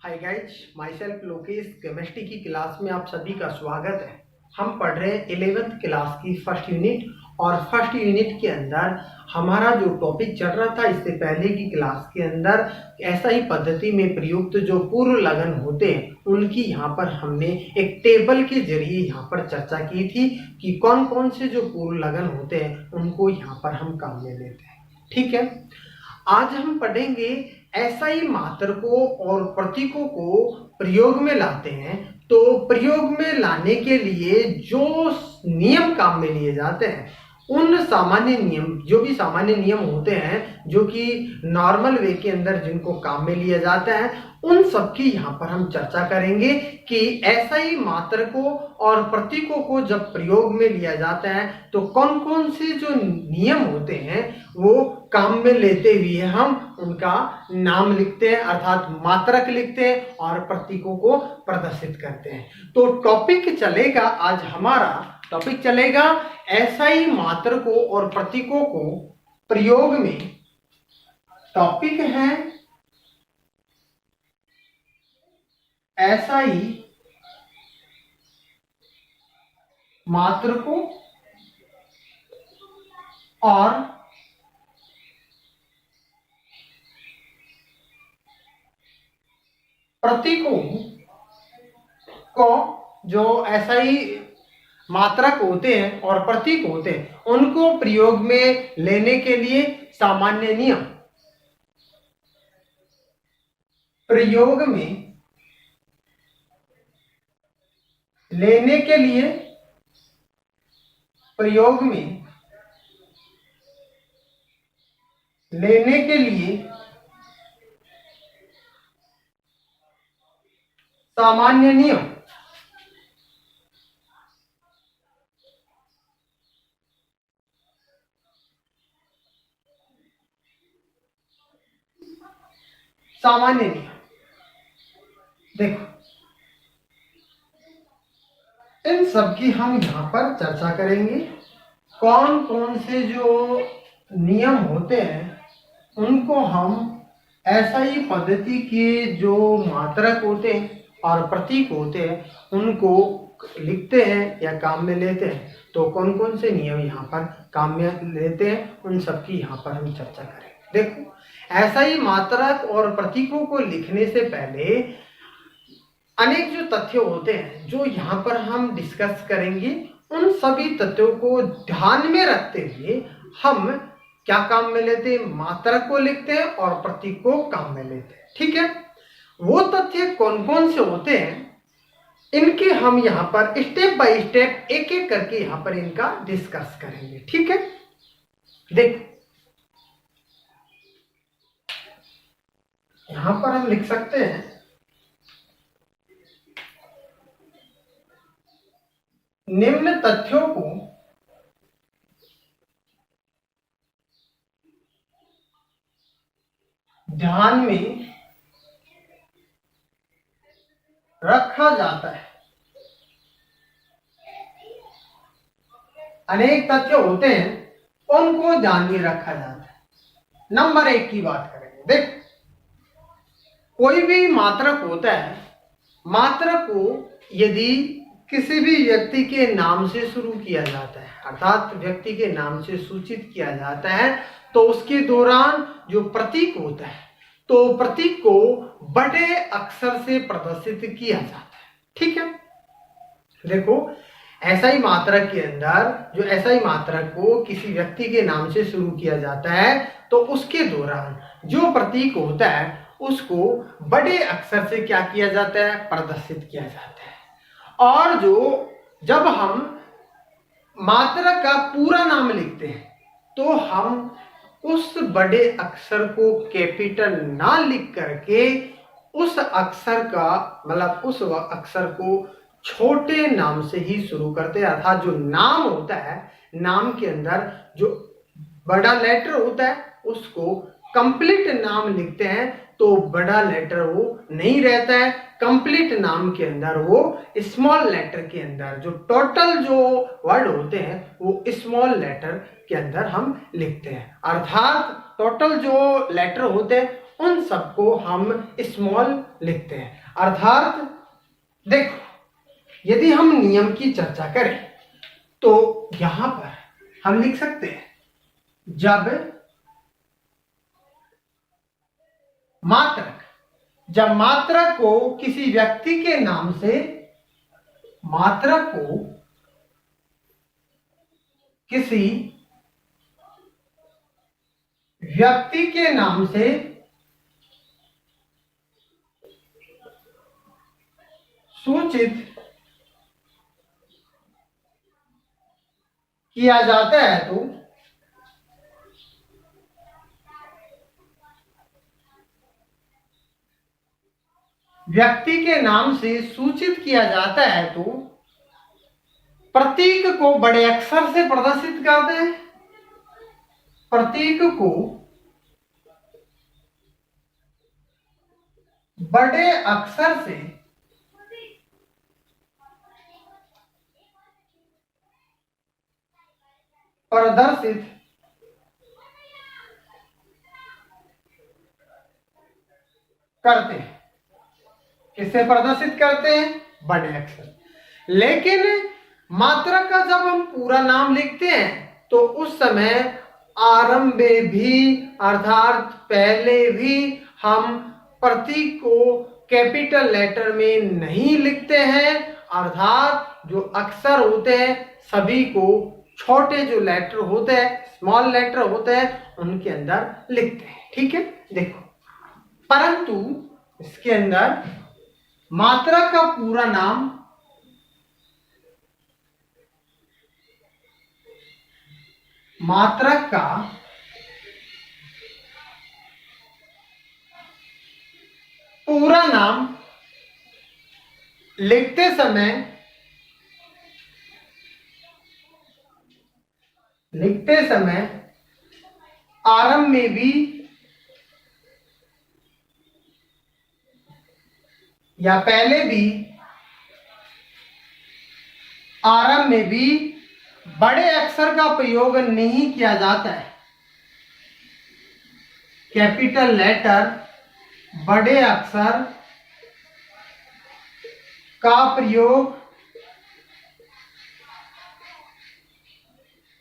Hi guys, my self Lokesh. Chemistry की class में आप सभी का स्वागत है। हम पढ़ रहे हैं 11th क्लास की फर्स्ट यूनिट। और फर्स्ट यूनिट के अंदर हमारा जो टॉपिक चल रहा था इससे पहले की क्लास के अंदर, ऐसा ही पद्धति में प्रयुक्त जो पूर्व लगन होते हैं उनकी यहाँ पर हमने एक टेबल के जरिए यहाँ पर चर्चा की थी कि कौन कौन से जो पूर्व लगन होते हैं उनको यहाँ पर हम काम में लेते हैं। ठीक है, आज हम पढ़ेंगे SI मात्रकों और प्रतीकों को प्रयोग में लाते हैं। तो प्रयोग में लाने के लिए जो नियम काम में लिए जाते हैं, उन सामान्य नियम, जो भी सामान्य नियम होते हैं जो कि नॉर्मल वे के अंदर जिनको काम में लिया जाता है, उन सब की यहाँ पर हम चर्चा करेंगे कि SI मात्रकों और प्रतीकों को जब प्रयोग में लिया जाता है तो कौन कौन से जो नियम होते हैं वो काम में लेते हुए हम उनका नाम लिखते हैं, अर्थात मात्रक लिखते हैं और प्रतीकों को प्रदर्शित करते हैं। तो टॉपिक चलेगा, आज हमारा टॉपिक चलेगा SI मात्रकों और प्रतीकों को प्रयोग में। टॉपिक है SI मात्रकों और प्रतीकों को, जो SI मात्रक होते हैं और प्रतीक होते हैं उनको प्रयोग में लेने के लिए सामान्य नियम। प्रयोग में लेने के लिए, प्रयोग में लेने के लिए सामान्य नियम। सामान्य नियम देखो, इन सब की हम यहां पर चर्चा करेंगे। कौन कौन से जो नियम होते हैं उनको हम SI पद्धति के जो मात्रक होते हैं और प्रतीक होते हैं उनको लिखते हैं या काम में लेते हैं। तो कौन कौन से नियम यहाँ पर काम में लेते हैं उन सब की यहाँ पर हम चर्चा करेंगे। देखो, SI मात्रक और प्रतीकों को लिखने से पहले अनेक जो तथ्य होते हैं जो यहाँ पर हम डिस्कस करेंगे, उन सभी तथ्यों को ध्यान में रखते हुए हम क्या काम में लेते हैं, मात्रक को लिखते हैं और प्रतीक को काम में लेते हैं। ठीक है, वो तथ्य कौन कौन से होते हैं इनके हम यहाँ पर स्टेप बाय स्टेप एक एक करके यहाँ पर इनका डिस्कस करेंगे। ठीक है, देखो यहाँ पर हम लिख सकते हैं निम्न तथ्यों को ध्यान में रखा जाता है। अनेक तथ्य होते हैं उनको ध्यान में रखा जाता है। नंबर 1 की बात करेंगे। देख, कोई भी मात्रक होता है, मात्रक को यदि किसी भी व्यक्ति के नाम से शुरू किया जाता है, अर्थात व्यक्ति के नाम से सूचित किया जाता है, तो उसके दौरान जो प्रतीक होता है तो प्रतीक को बड़े अक्षर से प्रदर्शित किया जाता है। ठीक है, देखो SI मात्रक के अंदर जो SI मात्रक को किसी व्यक्ति के नाम से शुरू किया जाता है तो उसके दौरान जो प्रतीक होता है उसको बड़े अक्षर से क्या किया जाता है, प्रदर्शित किया जाता है। और जब हम मात्रक का पूरा नाम लिखते हैं तो हम उस बड़े अक्षर को कैपिटल ना लिख करके उस अक्षर का, मतलब उस अक्षर को छोटे नाम से ही शुरू करते हैं। अर्थात जो नाम होता है, नाम के अंदर जो बड़ा लेटर होता है उसको कंप्लीट नाम लिखते हैं तो बड़ा लेटर वो नहीं रहता है। कंप्लीट नाम के अंदर वो स्मॉल लेटर के अंदर जो टोटल जो वर्ड होते हैं वो स्मॉल लेटर के अंदर हम लिखते हैं। अर्थात टोटल जो लेटर होते हैं उन सबको हम स्मॉल लिखते हैं। अर्थात देखो, यदि हम नियम की चर्चा करें तो यहां पर हम लिख सकते हैं, जब मात्रक को किसी व्यक्ति के नाम से, मात्रक को किसी व्यक्ति के नाम से सूचित किया जाता है तो व्यक्ति के नाम से सूचित किया जाता है तो प्रतीक को बड़े अक्षर से प्रदर्शित करते हैं। प्रतीक को बड़े अक्षर से प्रदर्शित करते हैं। किससे प्रदर्शित करते हैं? बड़े अक्षर। लेकिन मात्रक का जब हम पूरा नाम लिखते हैं तो उस समय आरंभ में भी, अर्थात पहले भी, हम प्रतीक को कैपिटल लेटर में नहीं लिखते हैं। अर्थात जो अक्षर होते हैं सभी को छोटे जो लेटर होते हैं, स्मॉल लेटर होते हैं, उनके अंदर लिखते हैं। ठीक है, देखो, परंतु इसके अंदर मात्रक का पूरा नाम मात्रक का पूरा नाम लिखते समय आरंभ में भी या पहले भी, आरंभ में भी बड़े अक्षर का प्रयोग नहीं किया जाता है। कैपिटल लेटर, बड़े अक्षर का प्रयोग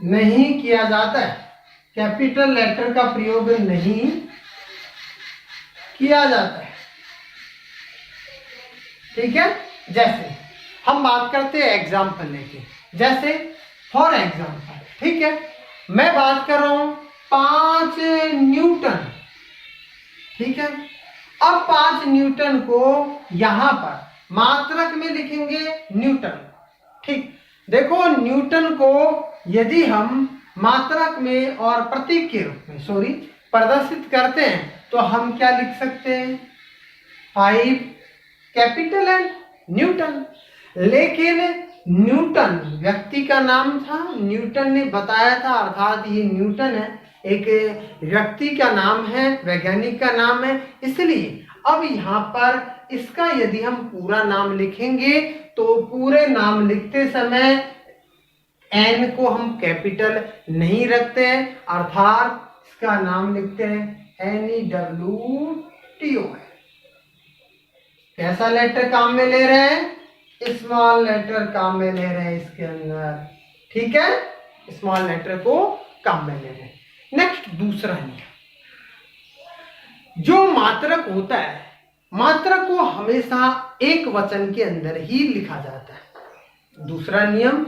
नहीं किया जाता है। कैपिटल लेटर का प्रयोग नहीं किया जाता है। ठीक है, जैसे हम बात करते हैं एग्जाम्पल लेके, जैसे फॉर एग्जाम्पल, ठीक है, मैं बात कर रहा हूं 5 न्यूटन। ठीक है, अब 5 न्यूटन को यहां पर मात्रक में लिखेंगे न्यूटन। ठीक, देखो, न्यूटन को यदि हम मात्रक में और प्रतीक के रूप में प्रदर्शित करते हैं तो हम क्या लिख सकते हैं? 5 कैपिटल एंड न्यूटन। लेकिन न्यूटन व्यक्ति का नाम था, न्यूटन ने बताया था, अर्थात ये न्यूटन है, एक व्यक्ति का नाम है, वैज्ञानिक का नाम है। इसलिए अब यहाँ पर इसका यदि हम पूरा नाम लिखेंगे तो पूरे नाम लिखते समय एन को हम कैपिटल नहीं रखते हैं, अर्थात इसका नाम लिखते हैं NEWTO। कैसा लेटर काम में ले रहे हैं? स्मॉल लेटर काम में ले रहे हैं इसके अंदर। ठीक है, स्मॉल लेटर को काम में ले रहे हैं। नेक्स्ट, दूसरा नियम, जो मात्रक होता है, मात्रक को हमेशा एक वचन के अंदर ही लिखा जाता है। दूसरा नियम,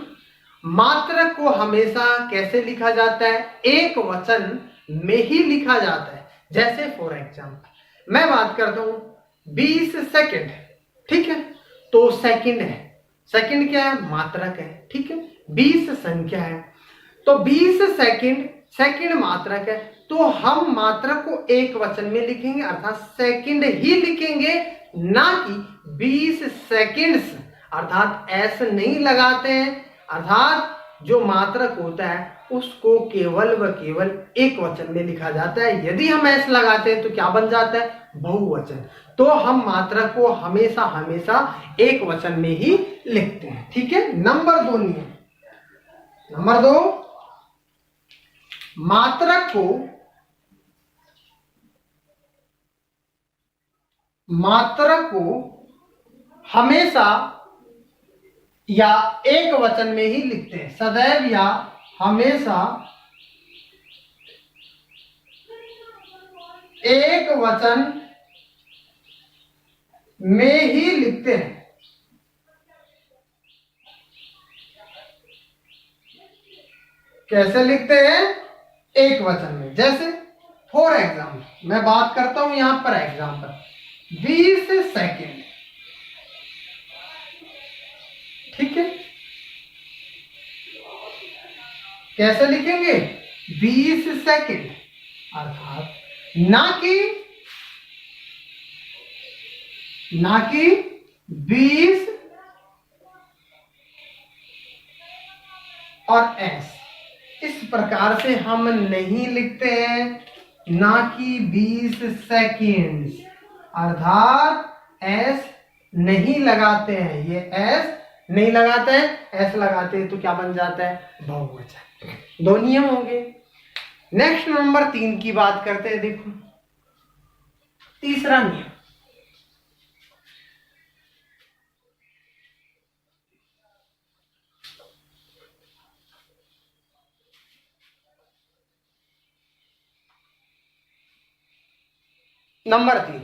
मात्रक को हमेशा कैसे लिखा जाता है? एक वचन में ही लिखा जाता है। जैसे फॉर एग्जाम्पल मैं बात करता हूं 20 सेकंड। ठीक है, तो सेकंड है, सेकंड क्या है? मात्रक है। ठीक है, 20 संख्या है तो 20 सेकंड, सेकंड मात्रक है, तो हम मात्रक को एक वचन में लिखेंगे, अर्थात सेकंड ही लिखेंगे, ना कि 20 सेकंड्स, अर्थात ऐसे नहीं लगाते हैं। अर्थात जो मात्रक होता है उसको केवल व केवल एक वचन में लिखा जाता है। यदि हम ऐसे लगाते हैं तो क्या बन जाता है? बहुवचन। तो हम मात्रक को हमेशा हमेशा एक वचन में ही लिखते हैं। ठीक है, नंबर 2 नियम, नंबर 2, मात्रक को मात्रा को हमेशा या एक वचन में ही लिखते हैं, सदैव या हमेशा एक वचन में ही लिखते हैं। कैसे लिखते हैं? एक वचन में। जैसे फॉर एग्जाम्पल मैं बात करता हूं यहां पर एग्जाम्पल 20 सेकेंड, ठीक है। कैसे लिखेंगे? 20 सेकेंड, अर्थात ना कि 20 और एस, इस प्रकार से हम नहीं लिखते हैं, ना कि 20 सेकेंड्स, अर्थात एस नहीं लगाते हैं। ये एस नहीं लगाते हैं, एस लगाते हैं तो क्या बन जाता है? बहुवचन। दो नियम हो गए। नेक्स्ट नंबर 3 की बात करते हैं। देखो तीसरा नियम, नंबर 3,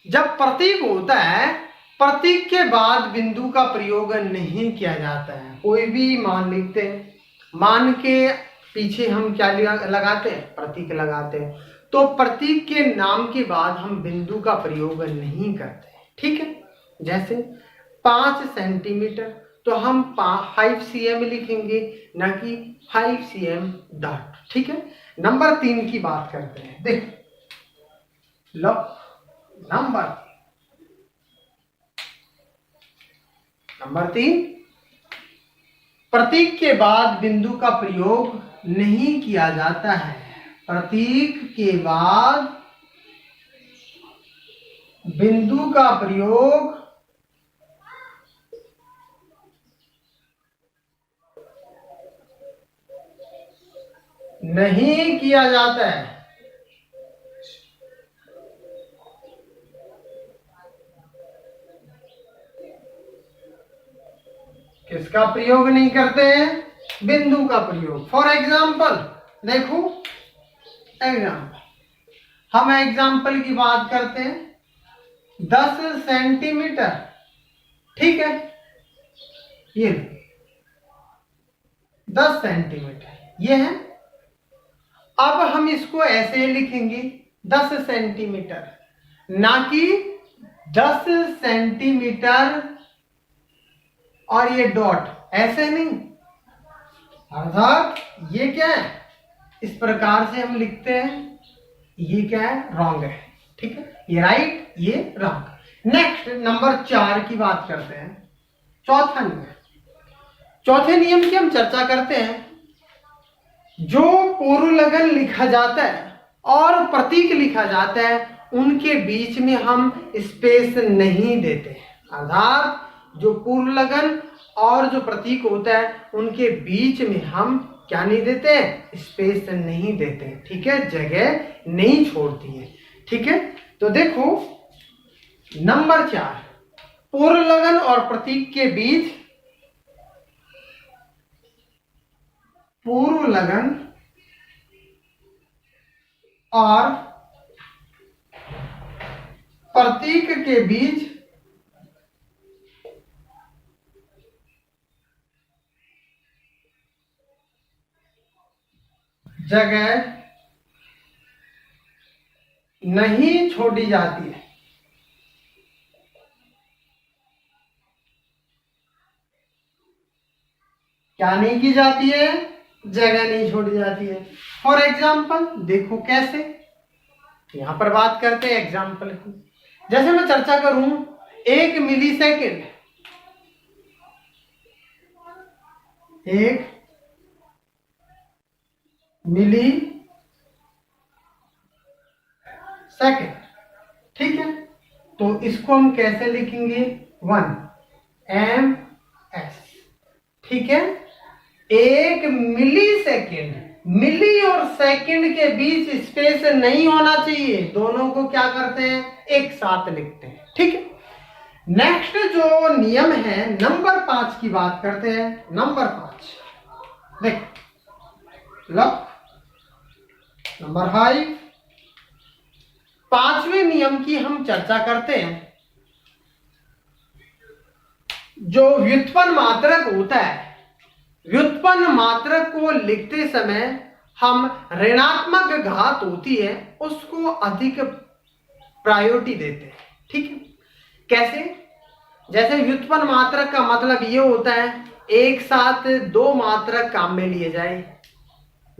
जब प्रतीक होता है, प्रतीक के बाद बिंदु का प्रयोग नहीं किया जाता है। कोई भी मान लिखते हैं, मान के पीछे हम क्या लगाते हैं? प्रतीक लगाते हैं। तो प्रतीक के नाम के बाद हम बिंदु का प्रयोग नहीं करते हैं, ठीक है। जैसे 5 सेंटीमीटर, तो हम 5 cm लिखेंगे, ना कि 5 cm डॉट, ठीक है। नंबर 3 की बात करते हैं। देखो लो, नंबर 3, प्रतीक के बाद बिंदु का प्रयोग नहीं किया जाता है। प्रतीक के बाद बिंदु का प्रयोग नहीं किया जाता है। किसका प्रयोग नहीं करते हैं? बिंदु का प्रयोग। फॉर एग्जाम्पल देखो, एग्जाम्पल हम एग्जाम्पल की बात करते हैं 10 सेंटीमीटर, ठीक है। ये 10 सेंटीमीटर ये है। अब हम इसको ऐसे लिखेंगे 10 सेंटीमीटर, ना कि 10 सेंटीमीटर और ये डॉट, ऐसे नहीं। अर्थात ये क्या है? इस प्रकार से हम लिखते हैं। ये क्या है? रॉन्ग है, ठीक है। ये राइट, ये रॉन्ग। नेक्स्ट नंबर 4 की बात करते हैं। चौथा नियम, चौथे नियम की हम चर्चा करते हैं। जो पूर्व लगन लिखा जाता है और प्रतीक लिखा जाता है, उनके बीच में हम स्पेस नहीं देते। अर्थात जो पूर्व लगन और जो प्रतीक होता है, उनके बीच में हम क्या नहीं देते? स्पेस नहीं देते, ठीक है। जगह नहीं छोड़ती है, ठीक है। तो देखो नंबर 4, पूर्व लगन और प्रतीक के बीच, पूर्व लगन और प्रतीक के बीच जगह नहीं छोड़ी जाती है। क्या नहीं की जाती है? जगह नहीं छोड़ी जाती है। फॉर एग्जाम्पल देखो कैसे, यहां पर बात करते हैं एग्जाम्पल की। जैसे मैं चर्चा करूं 1 मिली सेकेंड, 1 मिली सेकेंड, ठीक है। तो इसको हम कैसे लिखेंगे? 1 ms, ठीक है। 1 मिली सेकेंड मिली और सेकंड के बीच स्पेस नहीं होना चाहिए, दोनों को क्या करते हैं, एक साथ लिखते हैं। ठीक है, नेक्स्ट जो नियम है नंबर 5 की बात करते हैं। नंबर 5 देख लो, नंबर 5 5वें नियम की हम चर्चा करते हैं। जो व्युत्पन्न मात्रक होता है, व्युत्पन्न मात्रक को लिखते समय हम ऋणात्मक घात होती है उसको अधिक प्रायोरिटी देते हैं। ठीक है, कैसे, जैसे व्युत्पन्न मात्रक का मतलब ये होता है एक साथ दो मात्रक काम में लिए जाए,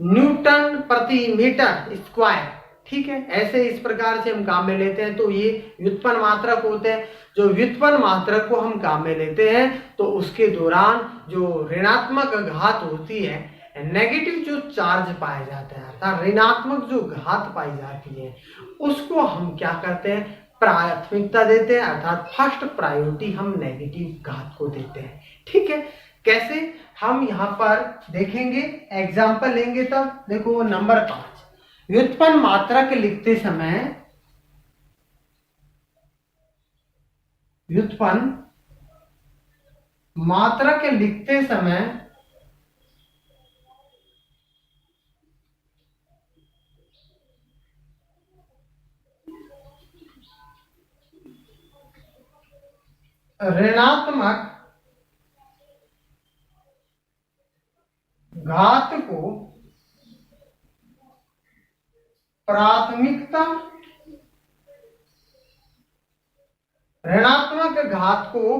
न्यूटन प्रति मीटर स्क्वायर। ठीक है, ऐसे इस प्रकार से हम काम में लेते हैं, तो ये व्युत्पन्न मात्रक होते हैं। जो व्युत्पन्न मात्रक को हम काम में लेते हैं तो उसके दौरान जो ऋणात्मक घात होती है, नेगेटिव जो चार्ज पाए जाते हैं अर्थात ऋणात्मक जो घात पाई जाती है, उसको हम क्या करते हैं, प्राथमिकता देते हैं, अर्थात फर्स्ट प्रायोरिटी हम नेगेटिव घात को देते हैं। ठीक है, कैसे, हम यहाँ पर देखेंगे, एग्जाम्पल लेंगे। तब देखो नंबर 5 व्युत्पन्न मात्रक लिखते समय, व्युत्पन्न मात्रक लिखते समय ऋणात्मक घात को प्राथमिकता, ऋणात्मक घात को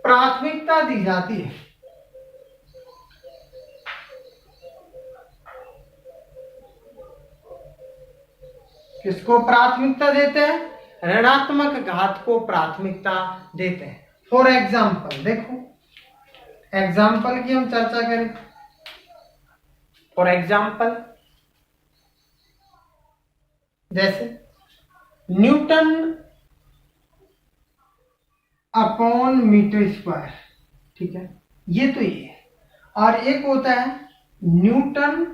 प्राथमिकता दी जाती है। किसको प्राथमिकता देते हैं, ऋणात्मक घात को प्राथमिकता देते हैं। फॉर एग्जाम्पल देखो, एग्जाम्पल की हम चर्चा करें। फॉर एग्जाम्पल जैसे न्यूटन अपॉन मीटर स्क्वायर। ठीक है, ये तो ये है, और एक होता है न्यूटन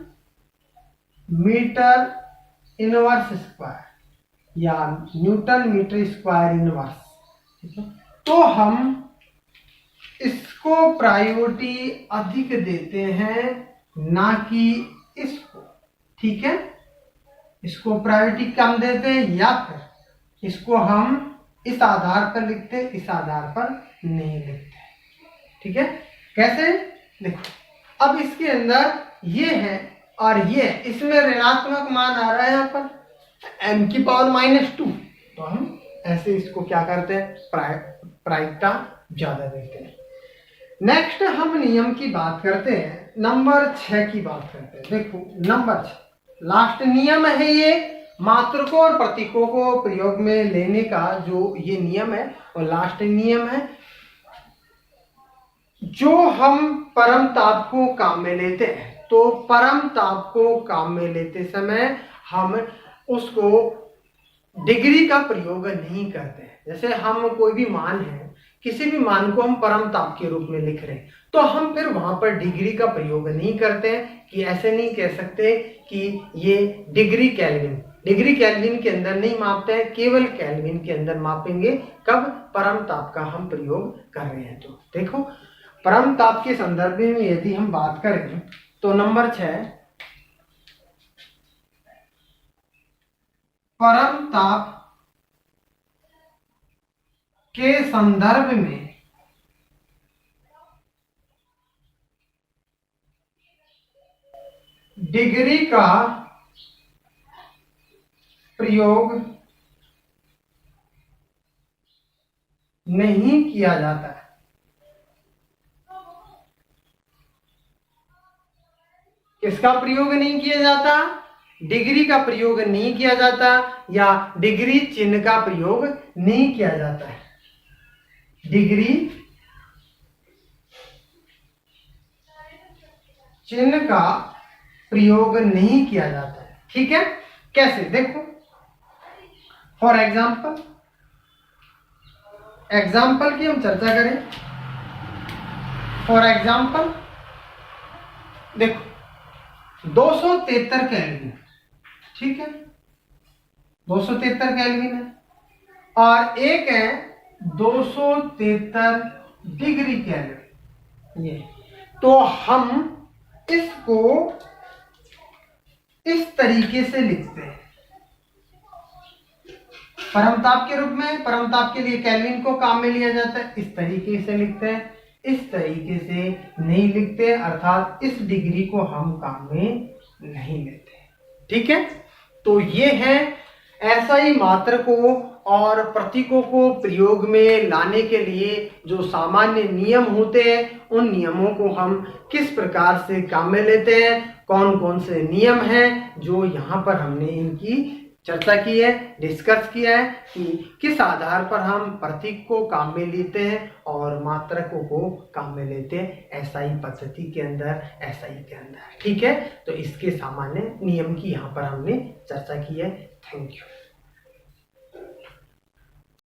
मीटर इनवर्स स्क्वायर या न्यूटन मीटर स्क्वायर इनवर्स। ठीक है, तो हम इसको प्रायोरिटी अधिक देते हैं ना कि इसको। ठीक है, इसको प्रायोरिटी कम देते हैं या फिर इसको हम इस आधार पर लिखते, इस आधार पर नहीं लिखते। ठीक है, कैसे, देखो अब इसके अंदर ये है और ये, इसमें ऋणात्मक मान आ रहा है यहाँ पर m⁻², तो हम ऐसे इसको क्या करते हैं, प्रायिकता ज्यादा देते हैं। नेक्स्ट हम नियम की बात करते हैं, नंबर 6 की बात करते हैं। देखो नंबर 6 लास्ट नियम है, ये मात्रकों और प्रतीकों को प्रयोग में लेने का जो ये नियम है और लास्ट नियम है। जो हम परम ताप को काम में लेते हैं, तो परम ताप को काम में लेते समय हम उसको डिग्री का प्रयोग नहीं करते हैं। जैसे हम कोई भी मान है, किसी भी मान को हम परम ताप के रूप में लिख रहे हैं, तो हम फिर वहां पर डिग्री का प्रयोग नहीं करते हैं, कि ऐसे नहीं कह सकते कि ये डिग्री केल्विन, डिग्री केल्विन के अंदर नहीं मापते हैं, केवल केल्विन के अंदर मापेंगे। कब, परम ताप का हम प्रयोग कर रहे हैं। तो देखो परम ताप के संदर्भ में यदि हम बात करें तो नंबर 6 परम ताप के संदर्भ में डिग्री का प्रयोग नहीं किया जाता है। किसका प्रयोग नहीं किया जाता, डिग्री का प्रयोग नहीं किया जाता, या डिग्री चिन्ह का प्रयोग नहीं किया जाता है। डिग्री चिन्ह का प्रयोग नहीं किया जाता है। ठीक है, कैसे, देखो फॉर एग्जाम्पल, एग्जाम्पल की हम चर्चा करें। फॉर एग्जाम्पल देखो 273 केल्विन, ठीक है, 273 केल्विन है, और एक है 273 डिग्री केल्विन। ये तो हम इसको इस तरीके से लिखते हैं, परमताप के रूप में। परमताप के लिए केल्विन को काम में लिया जाता है, इस तरीके से लिखते हैं, इस तरीके से नहीं लिखते, अर्थात इस डिग्री को हम काम में नहीं लेते, ठीक है। तो ये है ऐसा मात्रकों और प्रतीकों को प्रयोग में लाने के लिए जो सामान्य नियम होते हैं, उन नियमों को हम किस प्रकार से काम में लेते हैं, कौन कौन से नियम हैं, जो यहाँ पर हमने इनकी चर्चा की है, डिस्कस किया है कि किस आधार पर हम प्रतीक को काम में लेते हैं और मात्रकों को काम में लेते हैं, एसआई पद्धति के अंदर, एसआई के अंदर, ठीक है। तो इसके सामान्य नियम की यहाँ पर हमने चर्चा की है। Thank you.